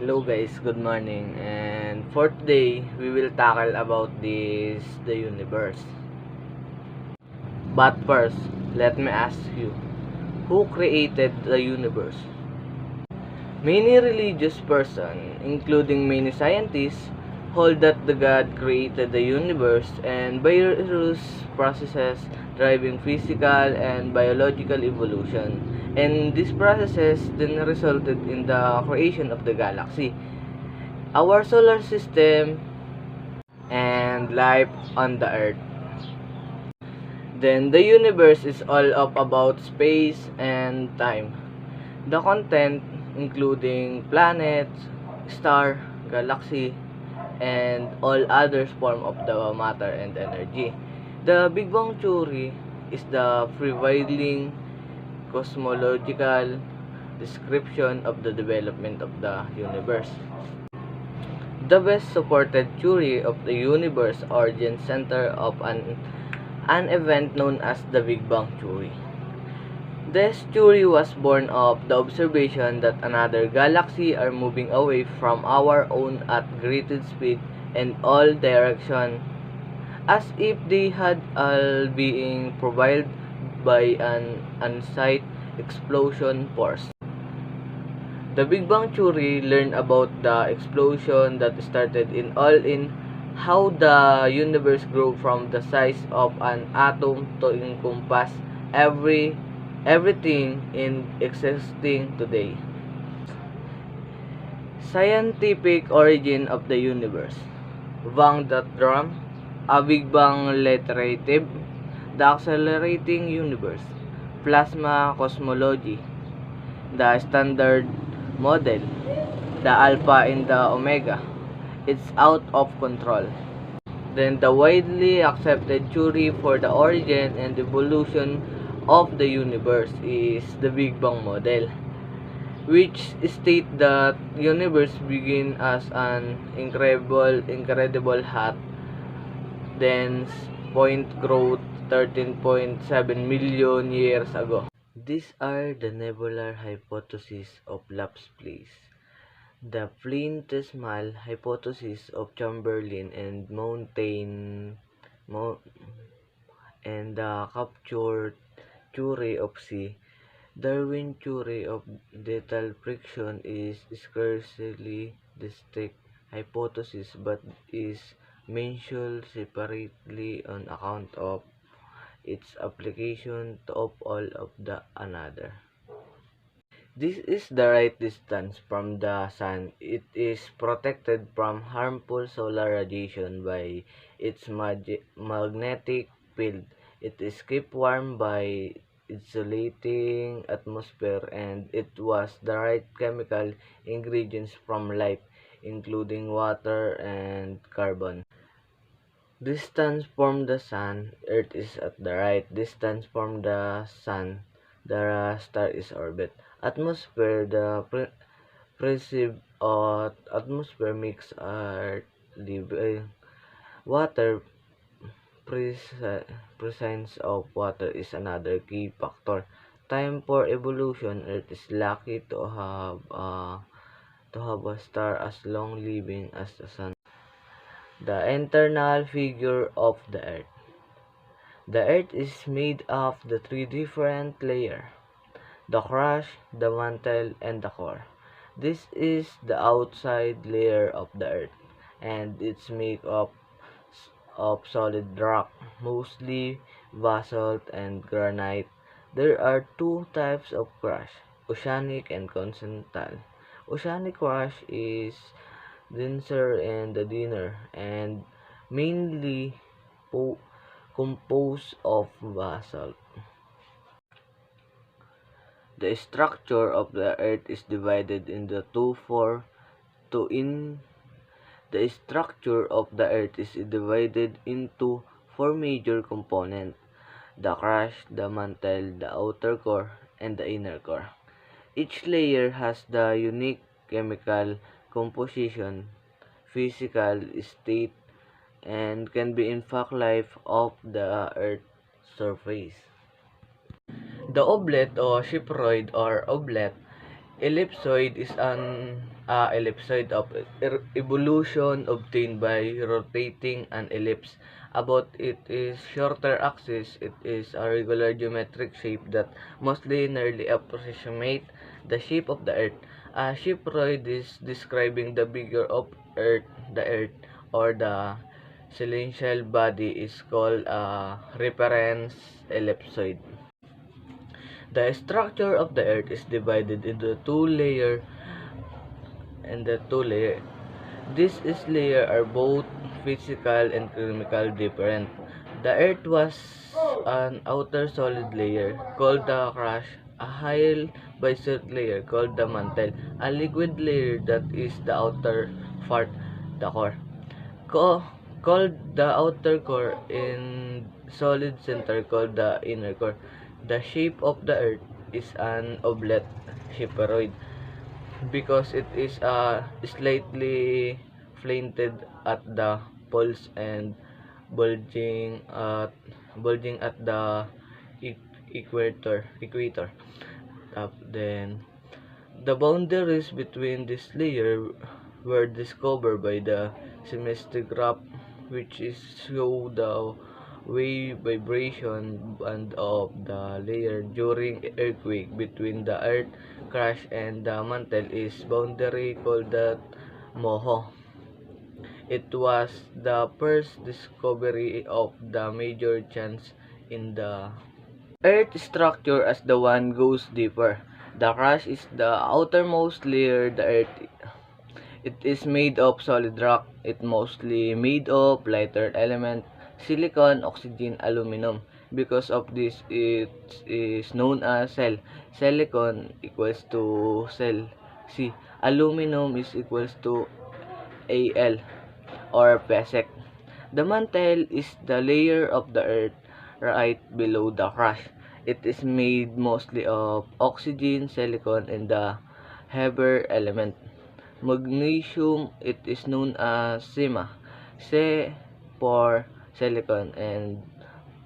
Hello guys, good morning. And for today, we will tackle about the universe. But first, let me ask you, who created the universe? Many religious persons, including many scientists, hold that the God created the universe and various processes driving physical and biological evolution. And these processes then resulted in the creation of the galaxy, our solar system, and life on the earth. Then the universe is all up about space and time. The content including planets, star, galaxy, and all others form of the matter and energy. The Big Bang theory is the prevailing cosmological description of the development of the universe. The best supported theory of the universe origin center of an event known as the Big Bang theory. This theory was born of the observation that another galaxy are moving away from our own at greater speed in all directions, as if they had all being propelled by an unsight explosion force. The Big Bang theory learned about the explosion that started in how the universe grew from the size of an atom to encompass everything in existing today. Scientific origin of the universe. Van der Drum, a Big Bang literative, the accelerating universe, plasma cosmology, the standard model, the alpha and the omega. It's out of control. Then the widely accepted theory for the origin and evolution of the universe is the Big Bang model, which state that universe began as an incredible hot, dense point growth 13.7 million years ago. These are the nebular hypotheses of Laplace, the planetesimal hypothesis of Chamberlain and and the capture theory of C. Darwin theory of lethal friction is scarcely distinct hypothesis but is mentioned separately on account of its application to of all of the another. This is the right distance from the sun. It is protected from harmful solar radiation by its magnetic field. It is kept warm by insulating atmosphere, and it was the right chemical ingredients from life, including water and carbon. Distance from the sun, Earth is at the right distance from the sun, the star is orbit. Atmosphere, the perceived atmosphere makes Earth live. Water, presence of water is another key factor. Time for evolution, Earth is lucky to have a star as long living as the sun. The internal figure of the Earth. The Earth is made of the three different layers: the crust, the mantle, and the core. This is the outside layer of the Earth, and it's made up of solid rock, mostly basalt and granite. There are two types of crust, oceanic and continental. Oceanic crust is denser and thinner, and mainly po composed of basalt. The structure of the Earth is divided into to in the structure of the Earth is divided into four major components: the crust, the mantle, the outer core, and the inner core. Each layer has the unique chemical composition, physical state, and can be in fact life of the Earth's surface. The oobleck or spheroid or oobleck Ellipsoid is an ellipsoid of evolution obtained by rotating an ellipse about its shorter axis. It is a regular geometric shape that mostly nearly approximate the shape of the Earth. A spheroid is describing the bigger of Earth, the Earth, or the celestial body is called a reference ellipsoid. The structure of the Earth is divided into two layer. These layer are both physical and chemical different. The Earth was an outer solid layer called the crust, a high basalt layer called the mantle, a liquid layer that is the outer part, the core. Co- Called the outer core in solid center called the inner core. The shape of the Earth is an oblate spheroid because it is slightly slanted at the poles and bulging at the equator. Then the boundaries between this layer were discovered by the seismograph, which is show the wave vibration band of the layer during earthquake between the earth crash and the mantle is boundary called the moho. It was the first discovery of the major change in the Earth structure as the one goes deeper. The crust is the outermost layer. The Earth it is made of solid rock. It mostly made of lighter element, silicon, oxygen, aluminum. Because of this, it is known as cell. Silicon equals to cell C. Aluminum is equals to Al or PESEC. The mantle is the layer of the earth right below the crust. It is made mostly of oxygen, silicon, and the heavier element. Magnesium, it is known as SiMa. Se for silicon and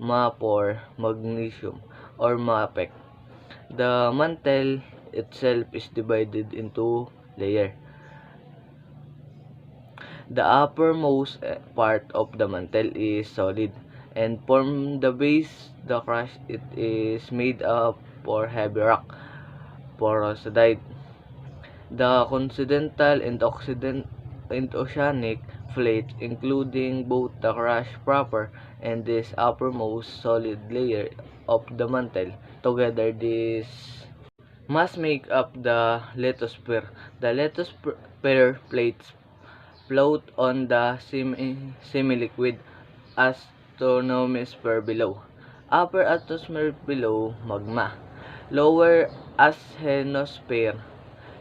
Ma for magnesium or MAPEC. The mantle itself is divided into layers. The uppermost part of the mantle is solid, and from the base, the crust, it is made up for heavy rock, porosity. The continental and oceanic plates, including both the crust proper and this uppermost solid layer of the mantle, together this must make up the lithosphere. The lithosphere plates float on the semi-liquid astronosphere below. Upper atmosphere below magma. Lower asthenosphere,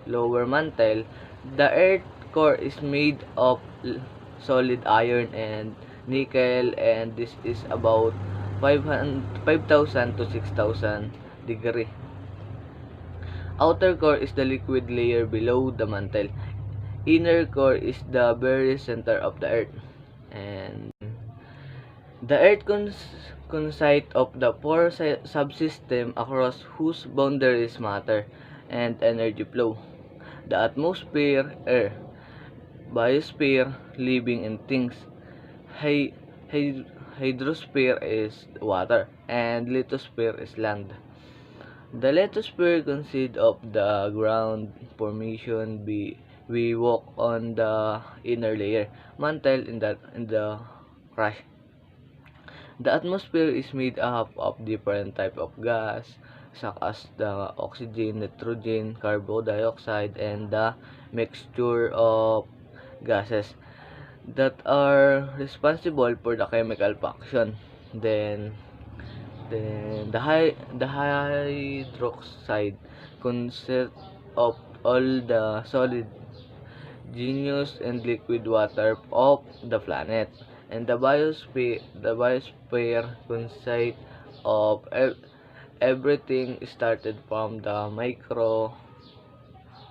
lower mantle. The Earth core is made of solid iron and nickel, and this is about 5,000 to 6,000 degree. Outer core is the liquid layer below the mantle. Inner core is the very center of the earth. And the earth consists of the four subsystems across whose boundaries matter and energy flow. The atmosphere, air, biosphere, living and things, hy- hy- hydrosphere is water, and lithosphere is land. The lithosphere consists of the ground formation we walk on the inner layer, mantle in the crust. The atmosphere is made up of different type of gas, such as the oxygen, nitrogen, carbon dioxide, and the mixture of gases that are responsible for the chemical function. Then, the hydroxide consists of all the solid genus and liquid water of the planet. And the biosphere consists of everything started from the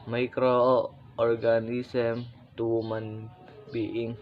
microorganism to human being.